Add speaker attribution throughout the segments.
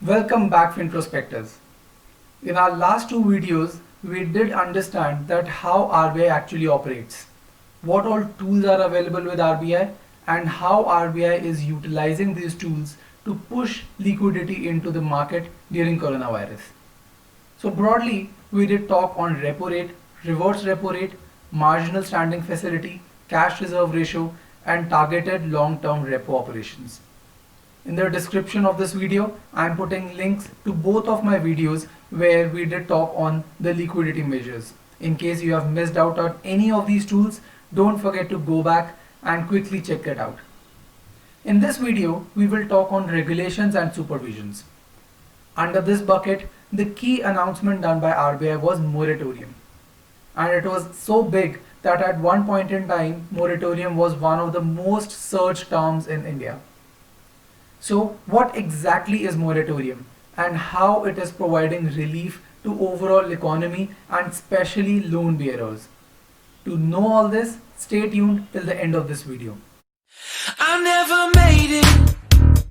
Speaker 1: Welcome back Fintrospectors. In our last two videos, we did understand that how RBI actually operates, what all tools are available with RBI and how RBI is utilizing these tools to push liquidity into the market during coronavirus. So broadly, we did talk on repo rate, reverse repo rate, marginal standing facility, cash reserve ratio and targeted long-term repo operations. In the description of this video, I am putting links to both of my videos where we did talk on the liquidity measures. In case you have missed out on any of these tools, don't forget to go back and quickly check it out. In this video, we will talk on regulations and supervisions. Under this bucket, the key announcement done by RBI was moratorium. And it was so big that at one point in time, moratorium was one of the most searched terms in India. So what exactly is moratorium and how it is providing relief to overall economy and especially loan bearers? To know all this, stay tuned till the end of this video.
Speaker 2: I never made it,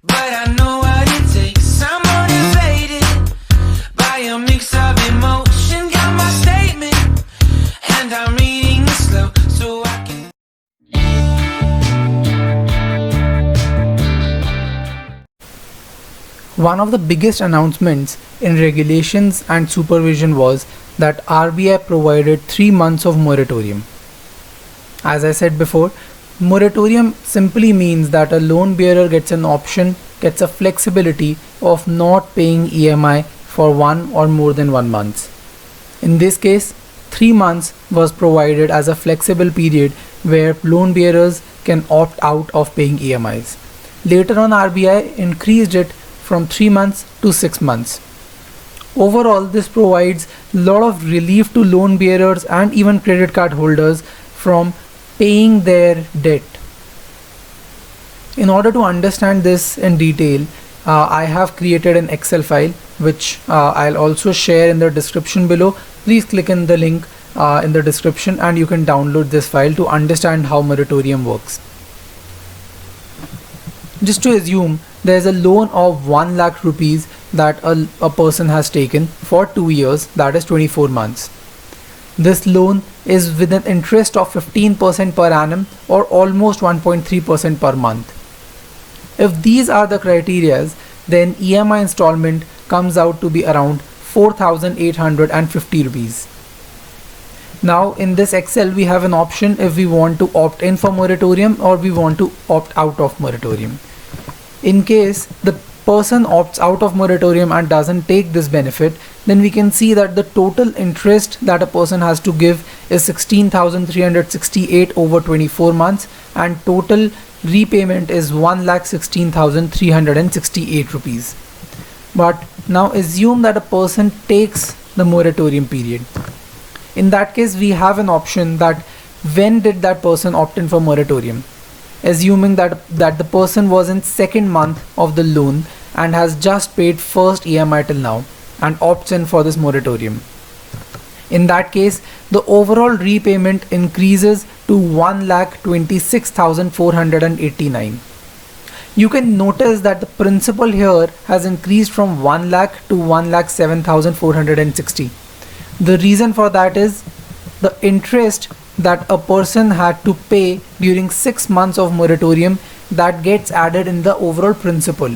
Speaker 2: but I know what it takes. I'm motivated by a mix of emotion. Got my statement, and I'm reading it slow so I can.
Speaker 1: One of the biggest announcements in regulations and supervision was that RBI provided 3 months of moratorium. As I said before, moratorium simply means that a loan bearer gets an option, gets a flexibility of not paying EMI for 1 or more than 1 month. In this case, 3 months was provided as a flexible period where loan bearers can opt out of paying EMIs. Later on, RBI increased it from 3 months to 6 months. Overall, this provides a lot of relief to loan bearers and even credit card holders from paying their debt. In order to understand this in detail, I have created an Excel file which I'll also share in the description below. Please click in the link in the description and you can download this file to understand how moratorium works. Just to assume there is a loan of 1 lakh rupees that a person has taken for 2 years, that is 24 months. This loan is with an interest of 15% per annum or almost 1.3% per month. If these are the criteria, then EMI installment comes out to be around 4,850 rupees. Now in this Excel we have an option if we want to opt in for moratorium or we want to opt out of moratorium. In case the person opts out of moratorium and doesn't take this benefit, then we can see that the total interest that a person has to give is 16,368 over 24 months and total repayment is 1,16,368 rupees. But now assume that a person takes the moratorium period. In that case, we have an option that when did that person opt in for moratorium? Assuming that the person was in second month of the loan and has just paid first EMI till now and opts in for this moratorium. In that case, the overall repayment increases to 1,26,489. You can notice that the principal here has increased from 1 lakh to 1,07,460. The reason for that is the interest that a person had to pay during 6 months of moratorium that gets added in the overall principal.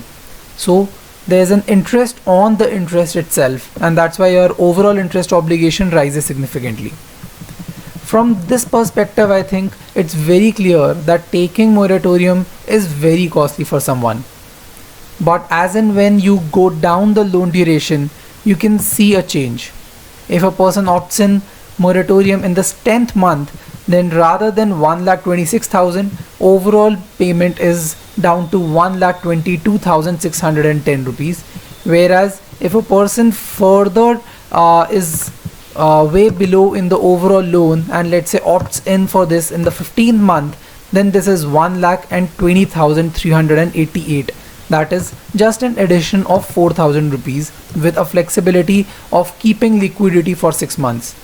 Speaker 1: So there's an interest on the interest itself, and that's why your overall interest obligation rises significantly. From this perspective, I think it's very clear that taking moratorium is very costly for someone. But as and when you go down the loan duration, you can see a change. If a person opts in moratorium in the 10th month, then rather than 1,26,000, overall payment is down to 1,22,610 rupees. Whereas if a person further is way below in the overall loan and let's say opts in for this in the 15th month, then this is 1,20,388. That is just an addition of 4,000 rupees with a flexibility of keeping liquidity for 6 months.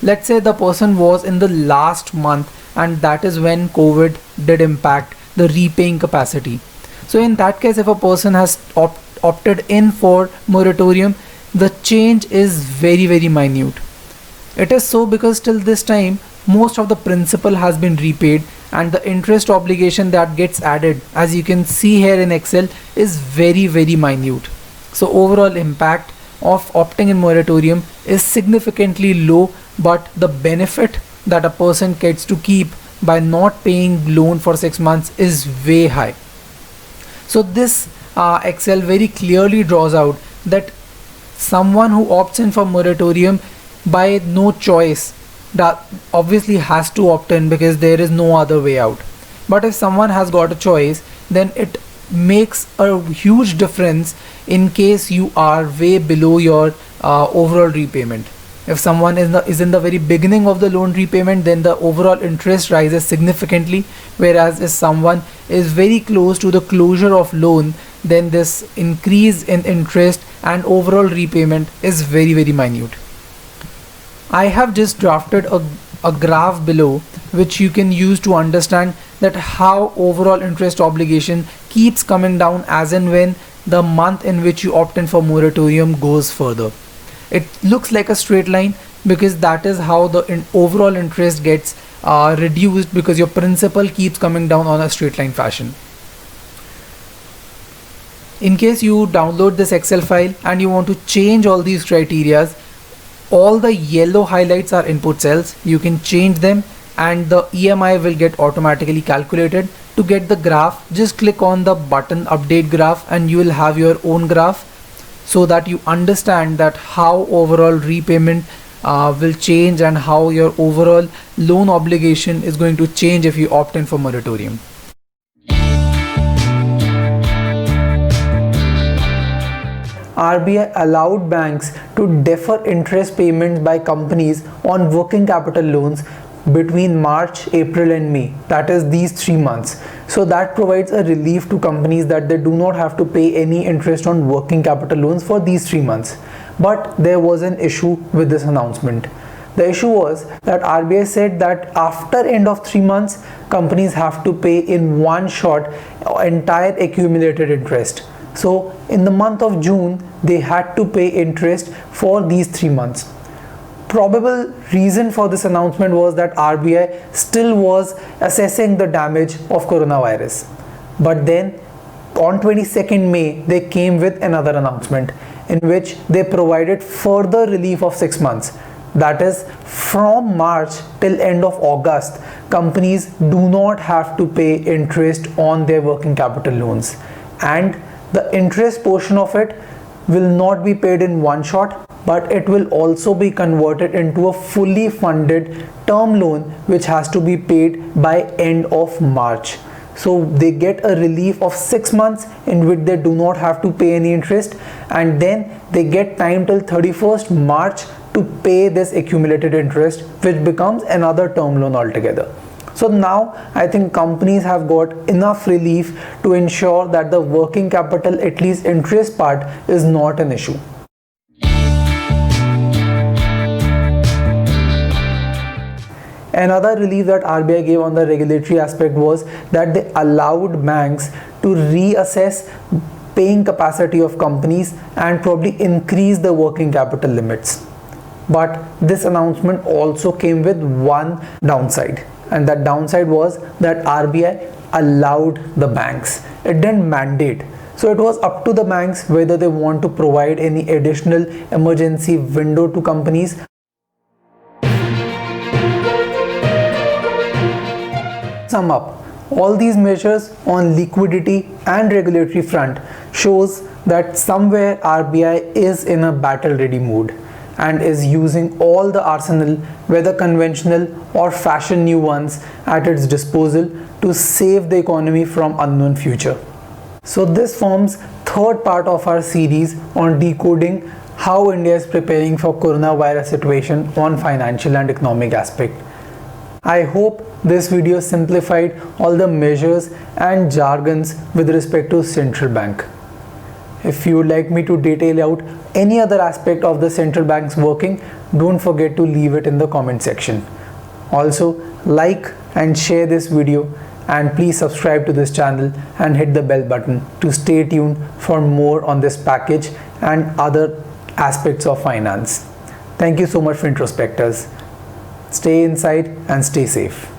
Speaker 1: Let's say the person was in the last month and that is when COVID did impact the repaying capacity. So in that case, if a person has opted in for moratorium, the change is very minute. It is so because till this time most of the principal has been repaid, and the interest obligation that gets added, as you can see here in Excel, is very minute. So overall impact of opting in moratorium is significantly low, but the benefit that a person gets to keep by not paying loan for 6 months is way high. So this Excel very clearly draws out that someone who opts in for moratorium by no choice that obviously has to opt in because there is no other way out. But if someone has got a choice, then it makes a huge difference in case you are way below your overall repayment. If someone is in the very beginning of the loan repayment, then the overall interest rises significantly, whereas if someone is very close to the closure of loan, then this increase in interest and overall repayment is very minute. I have just drafted a graph below which you can use to understand that how overall interest obligation keeps coming down as and when the month in which you opt in for moratorium goes further. It looks like a straight line because that is how the overall interest gets reduced, because your principal keeps coming down on a straight line fashion. In case you download this Excel file and you want to change all these criterias, all the yellow highlights are input cells. You can change them and the EMI will get automatically calculated. To get the graph, just click on the button update graph and you will have your own graph, so that you understand that how overall repayment will change and how your overall loan obligation is going to change if you opt in for moratorium. RBI allowed banks to defer interest payments by companies on working capital loans between March, April and May, that is these 3 months. So that provides a relief to companies that they do not have to pay any interest on working capital loans for these 3 months. But there was an issue with this announcement. The issue was that RBI said that after end of 3 months, companies have to pay in one shot entire accumulated interest. So in the month of June, they had to pay interest for these 3 months. Probable reason for this announcement was that RBI still was assessing the damage of coronavirus. But then on 22nd May, they came with another announcement in which they provided further relief of 6 months. That is, from March till end of August, companies do not have to pay interest on their working capital loans, and the interest portion of it will not be paid in one shot, but it will also be converted into a fully funded term loan which has to be paid by end of March. So they get a relief of 6 months in which they do not have to pay any interest, and then they get time till 31st March to pay this accumulated interest, which becomes another term loan altogether. So now I think companies have got enough relief to ensure that the working capital, at least interest part, is not an issue. Another relief that RBI gave on the regulatory aspect was that they allowed banks to reassess paying capacity of companies and probably increase the working capital limits. But this announcement also came with one downside, and that downside was that RBI allowed the banks. It didn't mandate. So it was up to the banks whether they want to provide any additional emergency window to companies. Sum up, all these measures on liquidity and regulatory front shows that somewhere RBI is in a battle ready mood and is using all the arsenal, whether conventional or fashion new ones, at its disposal to save the economy from unknown future. So this forms third part of our series on decoding how India is preparing for coronavirus situation on financial and economic aspect. I hope this video simplified all the measures and jargons with respect to central bank. If you would like me to detail out any other aspect of the central bank's working, don't forget to leave it in the comment section. Also, like and share this video and please subscribe to this channel and hit the bell button to stay tuned for more on this package and other aspects of finance. Thank you so much for Introspectors. Stay inside and stay safe.